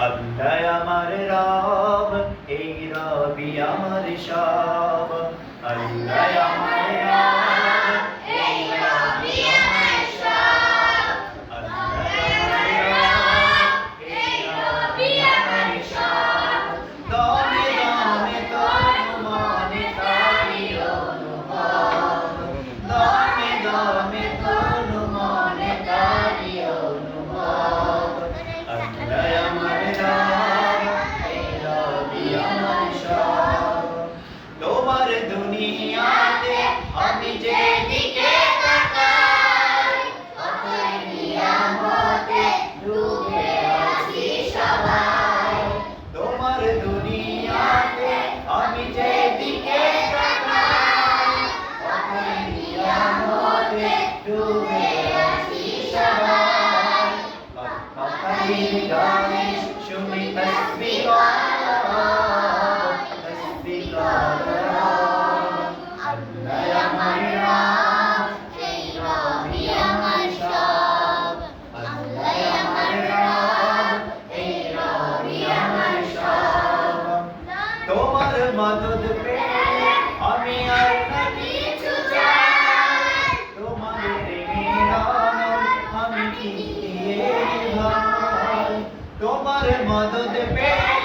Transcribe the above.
আল্লাহ আমার রব, এই রবি আমার সব। আল্লাহ আমার রব, এই রবি আমার সব। আল্লাহ আমার রব, এই রবি আমার সব। দমে দমে তনু মনে তারি অনুভব। দমে দমে তনু মনে তারি অনুভব। আল্লাহ আমার রব, এই রবি আমার সব। তোমার দুনিয়াতে আমি যেদিকে তাকাই, অতই নিয়ামতে ডুবে আছি সবাই। তোমার দুনিয়াতে আমি যেদিকে তাকাই, অতই নিয়ামতে ডুবে আছি সবাই। পাখির গানে শুনি তসবিহ রব, তসবিহ রব। আল্লাহ আমার রব, এই রবি আমার সব। আল্লাহ আমার রব, এই রবি আমার সব। তোমার মদদ পেয়ে আমি আর না কিছু চাই। তোমার রেঙে আনন্দ আমি কি দিয়ে ভাই। তোমার মদদ পেয়ে